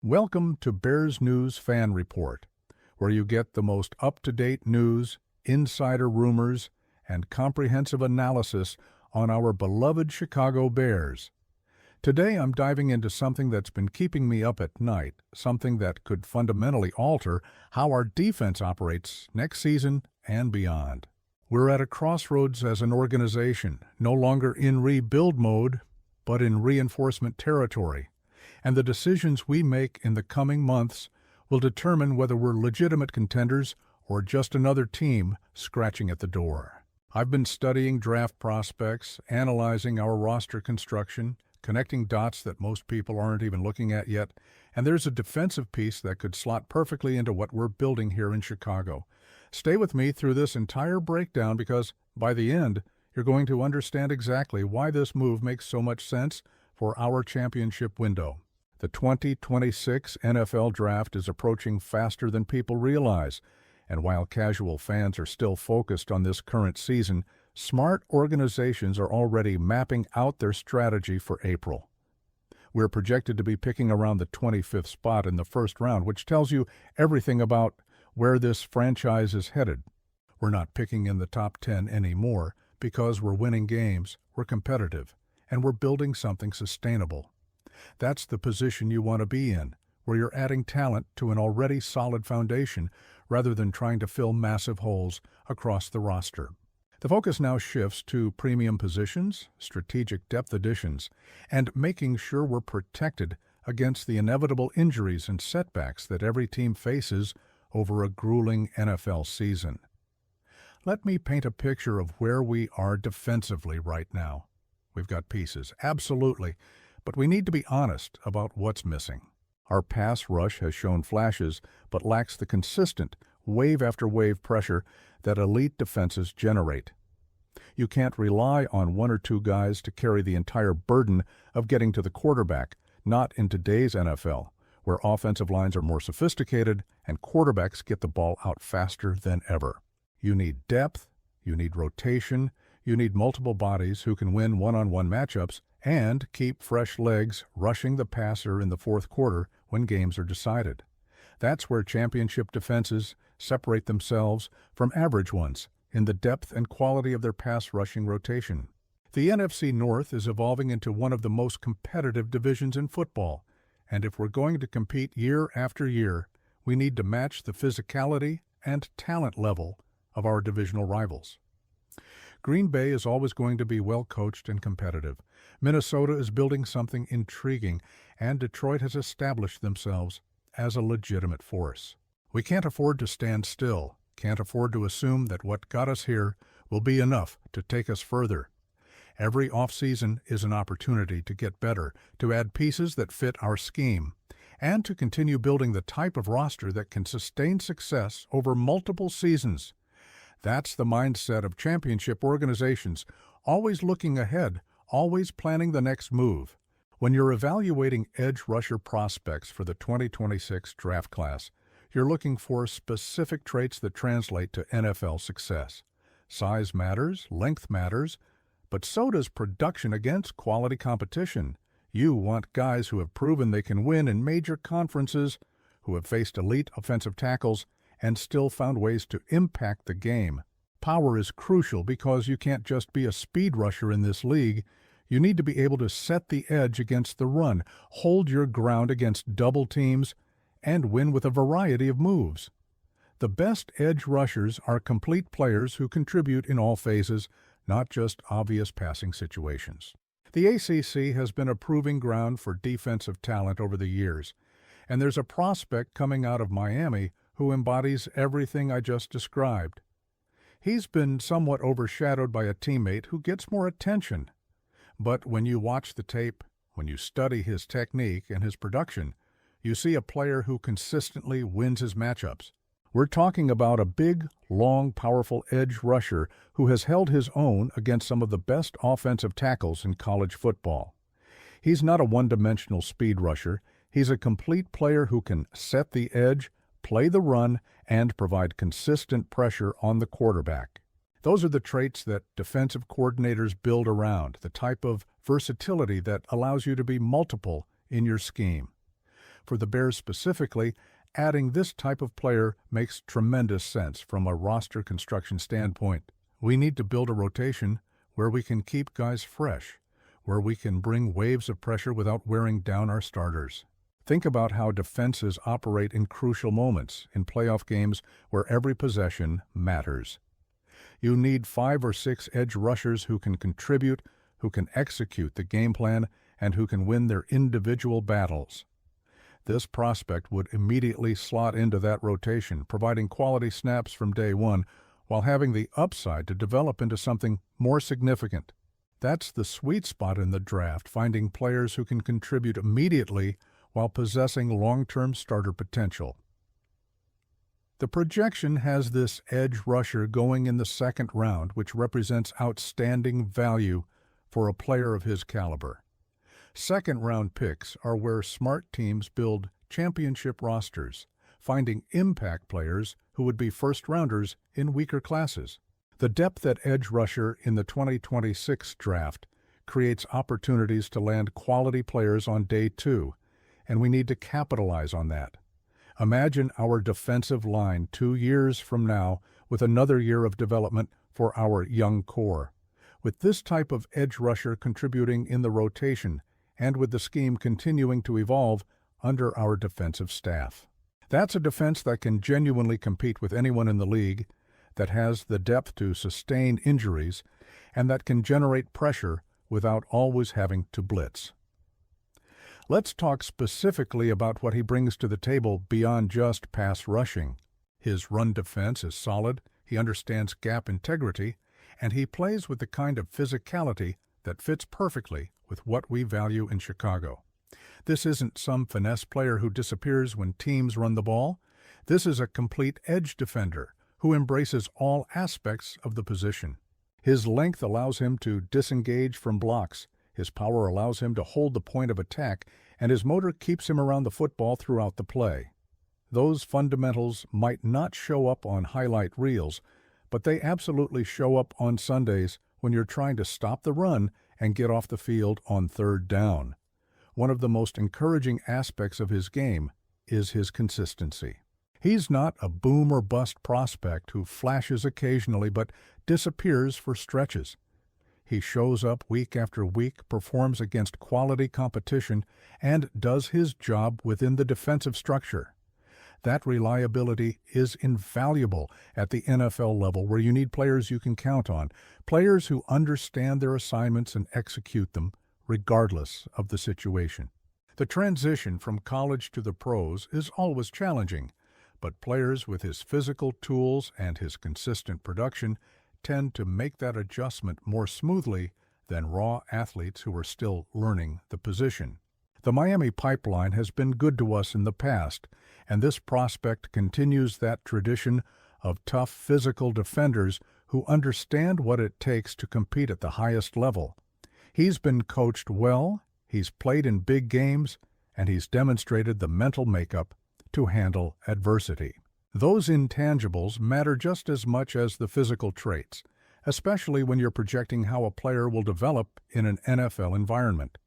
Welcome to Bears News Fan Report, where you get the most up-to-date news, insider rumors, and comprehensive analysis on our beloved Chicago Bears. Today I'm diving into something that's been keeping me up at night, something that could fundamentally alter how our defense operates next season and beyond. We're at a crossroads as an organization, no longer in rebuild mode, but in reinforcement territory. And the decisions we make in the coming months will determine whether we're legitimate contenders or just another team scratching at the door. I've been studying draft prospects, analyzing our roster construction, connecting dots that most people aren't even looking at yet, and there's a defensive piece that could slot perfectly into what we're building here in Chicago. Stay with me through this entire breakdown because, by the end, you're going to understand exactly why this move makes so much sense for our championship window. The 2026 NFL Draft is approaching faster than people realize, and while casual fans are still focused on this current season, smart organizations are already mapping out their strategy for April. We're projected to be picking around the 25th spot in the first round, which tells you everything about where this franchise is headed. We're not picking in the top 10 anymore because we're winning games, we're competitive, and we're building something sustainable. That's the position you want to be in, where you're adding talent to an already solid foundation rather than trying to fill massive holes across the roster. The focus now shifts to premium positions, strategic depth additions, and making sure we're protected against the inevitable injuries and setbacks that every team faces over a grueling NFL season. Let me paint a picture of where we are defensively right now. We've got pieces, absolutely, but we need to be honest about what's missing. Our pass rush has shown flashes, but lacks the consistent, wave-after-wave pressure that elite defenses generate. You can't rely on one or two guys to carry the entire burden of getting to the quarterback, not in today's NFL, where offensive lines are more sophisticated and quarterbacks get the ball out faster than ever. You need depth, you need rotation, you need multiple bodies who can win one-on-one matchups and keep fresh legs rushing the passer in the fourth quarter when games are decided. That's where championship defenses separate themselves from average ones in the depth and quality of their pass rushing rotation. The NFC North is evolving into one of the most competitive divisions in football, and if we're going to compete year after year, we need to match the physicality and talent level of our divisional rivals. Green Bay is always going to be well-coached and competitive. Minnesota is building something intriguing, and Detroit has established themselves as a legitimate force. We can't afford to stand still, can't afford to assume that what got us here will be enough to take us further. Every offseason is an opportunity to get better, to add pieces that fit our scheme, and to continue building the type of roster that can sustain success over multiple seasons. That's the mindset of championship organizations, always looking ahead, always planning the next move. When you're evaluating edge rusher prospects for the 2026 draft class, you're looking for specific traits that translate to NFL success. Size matters, length matters, but so does production against quality competition. You want guys who have proven they can win in major conferences, who have faced elite offensive tackles, and still found ways to impact the game. Power is crucial because you can't just be a speed rusher in this league. You need to be able to set the edge against the run, hold your ground against double teams, and win with a variety of moves. The best edge rushers are complete players who contribute in all phases, not just obvious passing situations. The ACC has been a proving ground for defensive talent over the years, and there's a prospect coming out of Miami who embodies everything I just described. He's been somewhat overshadowed by a teammate who gets more attention. But when you watch the tape, when you study his technique and his production, you see a player who consistently wins his matchups. We're talking about a big, long, powerful edge rusher who has held his own against some of the best offensive tackles in college football. He's not a one-dimensional speed rusher. He's a complete player who can set the edge, play the run, and provide consistent pressure on the quarterback. Those are the traits that defensive coordinators build around, the type of versatility that allows you to be multiple in your scheme. For the Bears specifically, adding this type of player makes tremendous sense from a roster construction standpoint. We need to build a rotation where we can keep guys fresh, where we can bring waves of pressure without wearing down our starters. Think about how defenses operate in crucial moments, in playoff games where every possession matters. You need 5 or 6 edge rushers who can contribute, who can execute the game plan, and who can win their individual battles. This prospect would immediately slot into that rotation, providing quality snaps from day one, while having the upside to develop into something more significant. That's the sweet spot in the draft, finding players who can contribute immediately while possessing long-term starter potential. The projection has this edge rusher going in the second round, which represents outstanding value for a player of his caliber. Second-round picks are where smart teams build championship rosters, finding impact players who would be first-rounders in weaker classes. The depth at edge rusher in the 2026 draft creates opportunities to land quality players on day 2, and we need to capitalize on that. Imagine our defensive line 2 years from now with another year of development for our young core. With this type of edge rusher contributing in the rotation and with the scheme continuing to evolve under our defensive staff. That's a defense that can genuinely compete with anyone in the league, that has the depth to sustain injuries, and that can generate pressure without always having to blitz. Let's talk specifically about what he brings to the table beyond just pass rushing. His run defense is solid, he understands gap integrity, and he plays with the kind of physicality that fits perfectly with what we value in Chicago. This isn't some finesse player who disappears when teams run the ball. This is a complete edge defender who embraces all aspects of the position. His length allows him to disengage from blocks. His power allows him to hold the point of attack, and his motor keeps him around the football throughout the play. Those fundamentals might not show up on highlight reels, but they absolutely show up on Sundays when you're trying to stop the run and get off the field on third down. One of the most encouraging aspects of his game is his consistency. He's not a boom or bust prospect who flashes occasionally but disappears for stretches. He shows up week after week, performs against quality competition, and does his job within the defensive structure. That reliability is invaluable at the NFL level, where you need players you can count on, players who understand their assignments and execute them, regardless of the situation. The transition from college to the pros is always challenging, but players with his physical tools and his consistent production tend to make that adjustment more smoothly than raw athletes who are still learning the position. The Miami pipeline has been good to us in the past, and this prospect continues that tradition of tough physical defenders who understand what it takes to compete at the highest level. He's been coached well, he's played in big games, and he's demonstrated the mental makeup to handle adversity. Those intangibles matter just as much as the physical traits, especially when you're projecting how a player will develop in an NFL environment.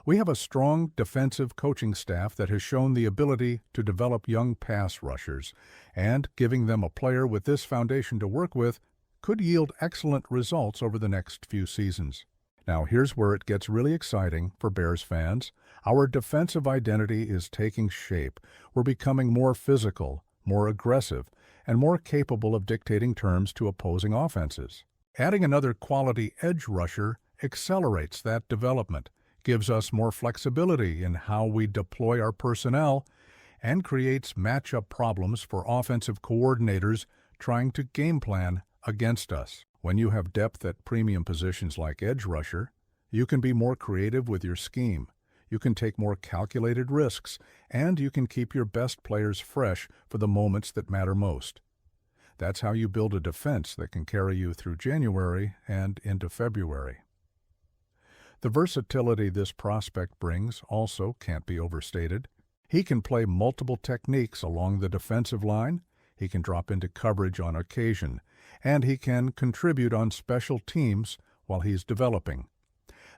We have a strong defensive coaching staff that has shown the ability to develop young pass rushers, and giving them a player with this foundation to work with could yield excellent results over the next few seasons. Now here's where it gets really exciting for Bears fans. Our defensive identity is taking shape. We're becoming more physical, more aggressive, and more capable of dictating terms to opposing offenses. Adding another quality edge rusher accelerates that development, gives us more flexibility in how we deploy our personnel, and creates matchup problems for offensive coordinators trying to game plan against us. When you have depth at premium positions like edge rusher, you can be more creative with your scheme. You can take more calculated risks, and you can keep your best players fresh for the moments that matter most. That's how you build a defense that can carry you through January and into February. The versatility this prospect brings also can't be overstated. He can play multiple techniques along the defensive line, he can drop into coverage on occasion, and he can contribute on special teams while he's developing.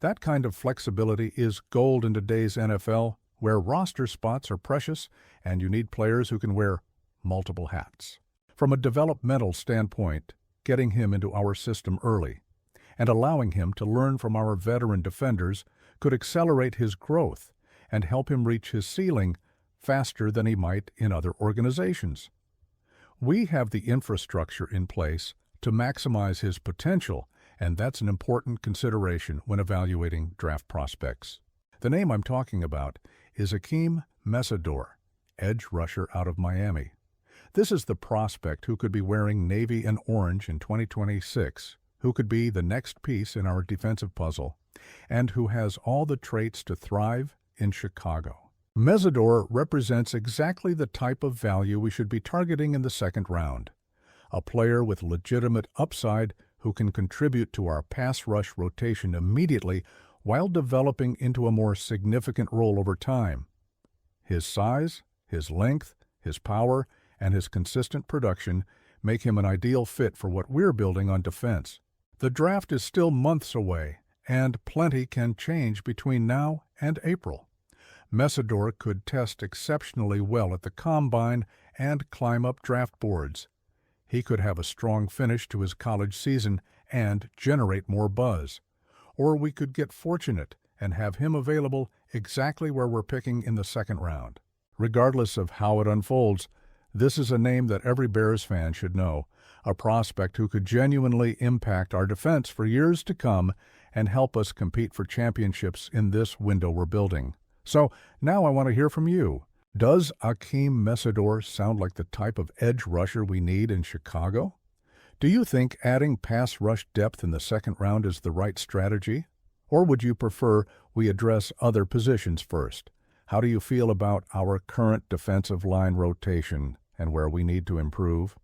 That kind of flexibility is gold in today's NFL, where roster spots are precious and you need players who can wear multiple hats. From a developmental standpoint, getting him into our system early and allowing him to learn from our veteran defenders could accelerate his growth and help him reach his ceiling faster than he might in other organizations. We have the infrastructure in place to maximize his potential, and that's an important consideration when evaluating draft prospects. The name I'm talking about is Akeem Mesador, edge rusher out of Miami. This is the prospect who could be wearing navy and orange in 2026, who could be the next piece in our defensive puzzle, and who has all the traits to thrive in Chicago. Mesador represents exactly the type of value we should be targeting in the second round. A player with legitimate upside who can contribute to our pass rush rotation immediately while developing into a more significant role over time. His size, his length, his power, and his consistent production make him an ideal fit for what we're building on defense. The draft is still months away, and plenty can change between now and April. Mesador could test exceptionally well at the combine and climb up draft boards. He could have a strong finish to his college season and generate more buzz. Or we could get fortunate and have him available exactly where we're picking in the second round. Regardless of how it unfolds, this is a name that every Bears fan should know, a prospect who could genuinely impact our defense for years to come and help us compete for championships in this window we're building. So now I want to hear from you. Does Akeem Mesador sound like the type of edge rusher we need in Chicago? Do you think adding pass rush depth in the second round is the right strategy? Or would you prefer we address other positions first? How do you feel about our current defensive line rotation and where we need to improve?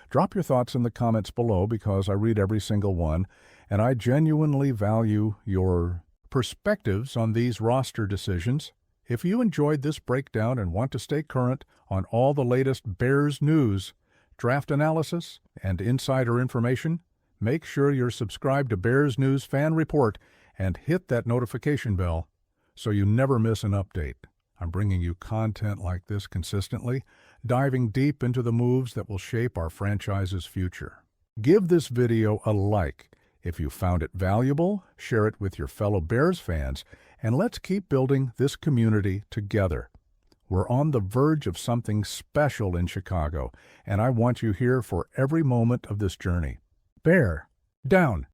Drop your thoughts in the comments below because I read every single one, and I genuinely value your perspectives on these roster decisions. If you enjoyed this breakdown and want to stay current on all the latest Bears news, draft analysis, and insider information, make sure you're subscribed to Bears News Fan Report and hit that notification bell so you never miss an update. I'm bringing you content like this consistently, diving deep into the moves that will shape our franchise's future. Give this video a like. If you found it valuable, share it with your fellow Bears fans, and let's keep building this community together. We're on the verge of something special in Chicago, and I want you here for every moment of this journey. Bear down.